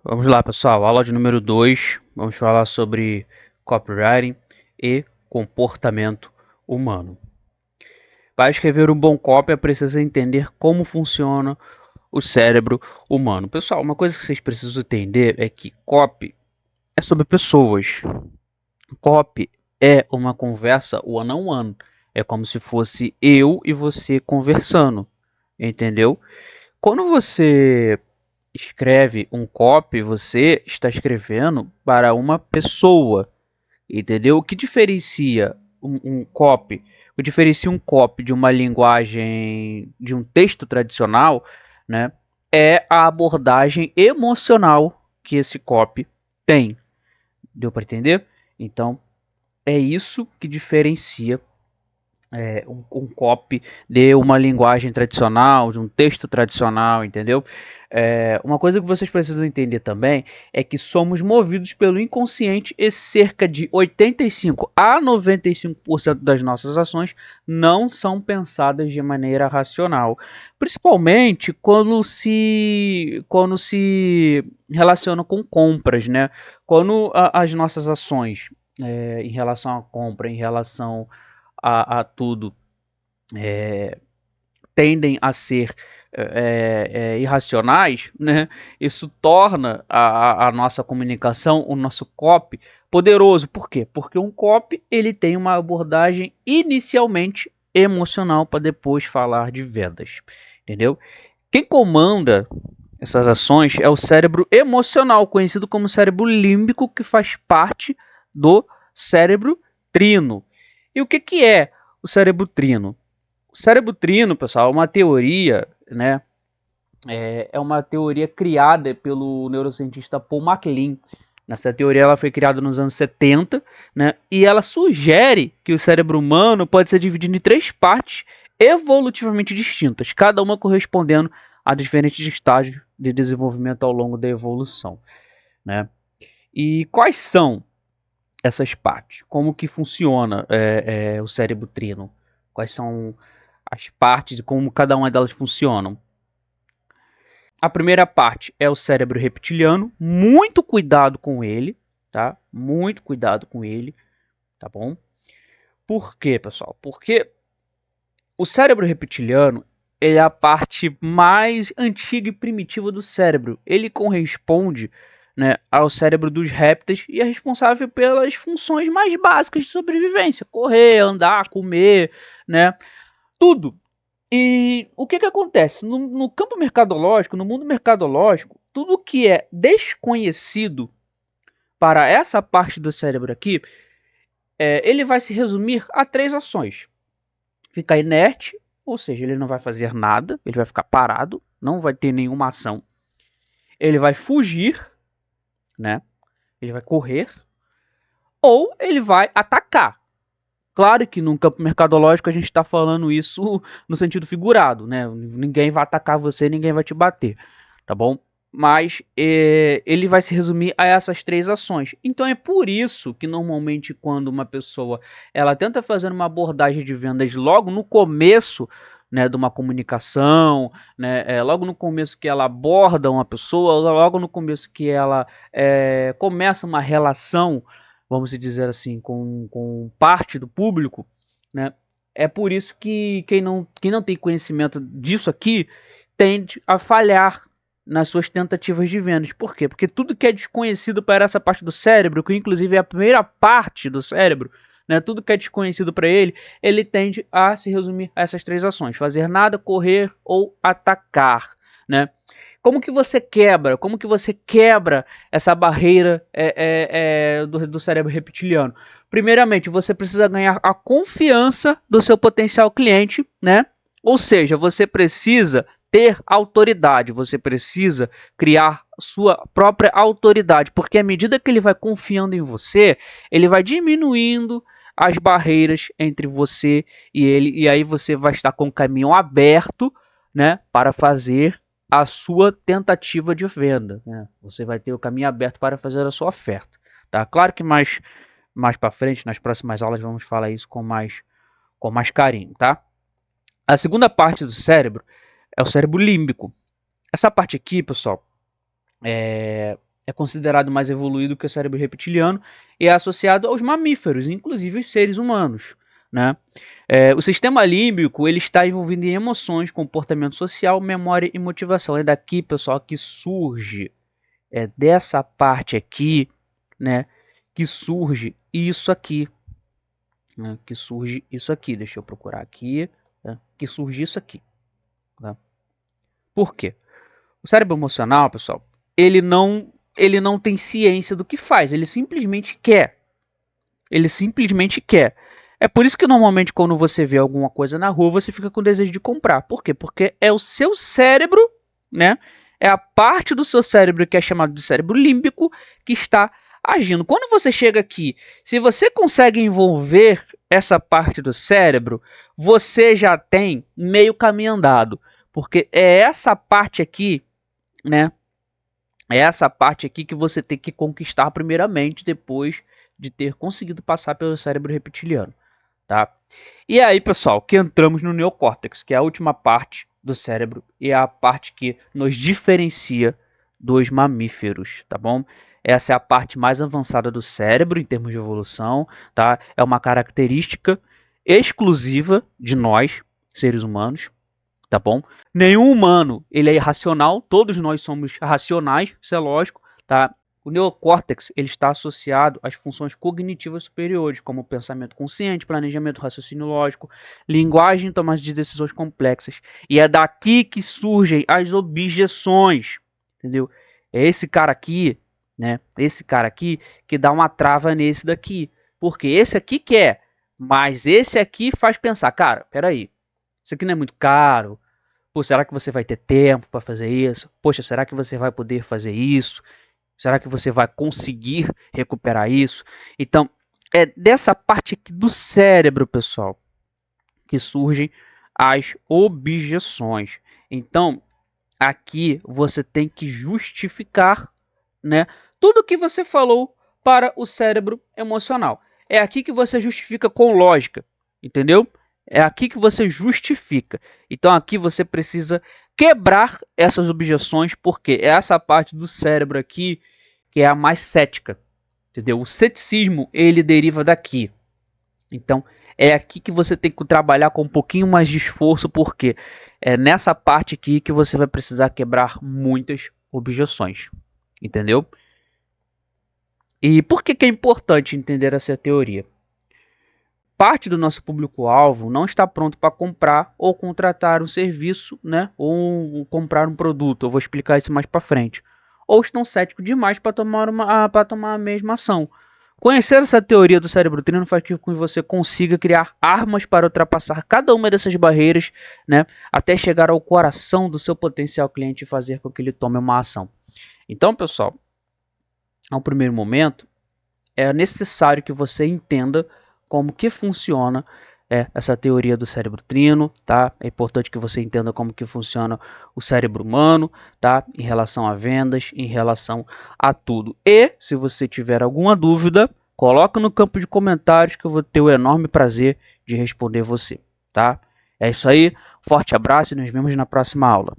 Vamos lá, pessoal. Aula de número 2. Vamos falar sobre copywriting e comportamento humano. Para escrever um bom copy, é preciso entender como funciona o cérebro humano. Pessoal, uma coisa que vocês precisam entender é que copy é sobre pessoas. Copy é uma conversa one on one. É como se fosse eu e você conversando, entendeu? Quando você escreve um copy, você está escrevendo para uma pessoa, entendeu? O que diferencia um copy? O que diferencia um copy de uma linguagem, de um texto tradicional, né? É a abordagem emocional que esse copy tem. Deu para entender? Então, é isso que diferencia um copy de uma linguagem tradicional, de um texto tradicional, entendeu? Uma coisa que vocês precisam entender também é que somos movidos pelo inconsciente e cerca de 85 a 95% das nossas ações não são pensadas de maneira racional, principalmente quando se relaciona com compras, né? Quando as nossas ações em relação à compra, em relação a tudo tendem a ser irracionais, né? Isso torna a nossa comunicação, o nosso copy, poderoso. Por quê? Porque um copy ele tem uma abordagem inicialmente emocional para depois falar de vendas, entendeu? Quem comanda essas ações é o cérebro emocional, conhecido como cérebro límbico, que faz parte do cérebro trino. E o que é o cérebro trino? O cérebro trino, pessoal, é uma teoria, né? É uma teoria criada pelo neurocientista Paul MacLean. Essa teoria ela foi criada nos anos 70, né? E ela sugere que o cérebro humano pode ser dividido em três partes evolutivamente distintas, cada uma correspondendo a diferentes estágios de desenvolvimento ao longo da evolução, né? E quais são essas partes? Como que funciona o cérebro trino? Quais são as partes e como cada uma delas funcionam? A primeira parte é o cérebro reptiliano, muito cuidado com ele, tá? Muito cuidado com ele, tá bom? Por quê, pessoal? Porque o cérebro reptiliano ele é a parte mais antiga e primitiva do cérebro. Ele corresponde, né, ao cérebro dos répteis e é responsável pelas funções mais básicas de sobrevivência: correr, andar, comer, né? Tudo. E o que acontece? No campo mercadológico, no mundo mercadológico, tudo que é desconhecido para essa parte do cérebro aqui, ele vai se resumir a três ações: ficar inerte, ou seja, ele não vai fazer nada, ele vai ficar parado, não vai ter nenhuma ação. Ele vai fugir, né? Ele vai correr, ou ele vai atacar. Claro que no campo mercadológico a gente está falando isso no sentido figurado, né? Ninguém vai atacar você, ninguém vai te bater, tá bom? Mas ele vai se resumir a essas três ações. Então é por isso que normalmente quando uma pessoa ela tenta fazer uma abordagem de vendas logo no começo, né, de uma comunicação, né, logo no começo que ela aborda uma pessoa, logo no começo que ela começa uma relação, vamos dizer assim, com parte do público, né? É por isso que quem não tem conhecimento disso aqui tende a falhar nas suas tentativas de vendas. Por quê? Porque tudo que é desconhecido para essa parte do cérebro, que inclusive é a primeira parte do cérebro, né, tudo que é desconhecido para ele tende a se resumir a essas três ações: fazer nada, correr ou atacar, né? Como que você quebra? Como que você quebra essa barreira do cérebro reptiliano? Primeiramente, você precisa ganhar a confiança do seu potencial cliente, né? Ou seja, você precisa ter autoridade, você precisa criar sua própria autoridade, porque à medida que ele vai confiando em você, ele vai diminuindo as barreiras entre você e ele, e aí você vai estar com o caminho aberto, né, para fazer a sua tentativa de venda, né? Você vai ter o caminho aberto para fazer a sua oferta, tá? Claro que mais para frente, nas próximas aulas, vamos falar isso com mais carinho, tá? A segunda parte do cérebro é o cérebro límbico. Essa parte aqui, pessoal, considerado mais evoluído que o cérebro reptiliano e é associado aos mamíferos, inclusive os seres humanos, né? O sistema límbico ele está envolvido em emoções, comportamento social, memória e motivação. É daqui, pessoal, que surge, dessa parte aqui, né, que surge isso aqui, né, que surge isso aqui. Deixa eu procurar aqui, né, que surge isso aqui. Tá? Por quê? O cérebro emocional, pessoal, ele não tem ciência do que faz, ele simplesmente quer. Ele simplesmente quer. É por isso que normalmente quando você vê alguma coisa na rua, você fica com desejo de comprar. Por quê? Porque é o seu cérebro, né? É a parte do seu cérebro que é chamado de cérebro límbico que está agindo. Quando você chega aqui, se você consegue envolver essa parte do cérebro, você já tem meio caminho andado. Porque é essa parte aqui, né? É essa parte aqui que você tem que conquistar primeiramente depois de ter conseguido passar pelo cérebro reptiliano. Tá? E aí, pessoal, que entramos no neocórtex, que é a última parte do cérebro e é a parte que nos diferencia dos mamíferos, tá bom? Essa é a parte mais avançada do cérebro em termos de evolução, tá? É uma característica exclusiva de nós, seres humanos, tá bom? Nenhum humano ele é irracional, todos nós somos racionais, isso é lógico, tá? O neocórtex ele está associado às funções cognitivas superiores, como pensamento consciente, planejamento, raciocínio lógico, linguagem e tomada de decisões complexas. E é daqui que surgem as objeções, entendeu? É esse cara aqui, né? Esse cara aqui que dá uma trava nesse daqui. Porque esse aqui quer, mas esse aqui faz pensar, cara, peraí, isso aqui não é muito caro. Pô, será que você vai ter tempo para fazer isso? Poxa, será que você vai poder fazer isso? Será que você vai conseguir recuperar isso? Então, é dessa parte aqui do cérebro, pessoal, que surgem as objeções. Então, aqui você tem que justificar, né, tudo que você falou para o cérebro emocional. É aqui que você justifica com lógica, entendeu? É aqui que você justifica. Então aqui você precisa quebrar essas objeções, porque é essa parte do cérebro aqui que é a mais cética, entendeu? O ceticismo, ele deriva daqui. Então é aqui que você tem que trabalhar com um pouquinho mais de esforço, porque é nessa parte aqui que você vai precisar quebrar muitas objeções, entendeu? E por que é importante entender essa teoria? Parte do nosso público-alvo não está pronto para comprar ou contratar um serviço, né? Ou comprar um produto. Eu vou explicar isso mais para frente. Ou estão céticos demais para tomar a mesma ação. Conhecer essa teoria do cérebro trino faz com que você consiga criar armas para ultrapassar cada uma dessas barreiras, né? Até chegar ao coração do seu potencial cliente e fazer com que ele tome uma ação. Então, pessoal, ao primeiro momento, é necessário que você entenda como que funciona essa teoria do cérebro trino, tá? É importante que você entenda como que funciona o cérebro humano, tá? Em relação a vendas, em relação a tudo. E, se você tiver alguma dúvida, coloca no campo de comentários que eu vou ter o enorme prazer de responder você, tá? É isso aí, forte abraço e nos vemos na próxima aula.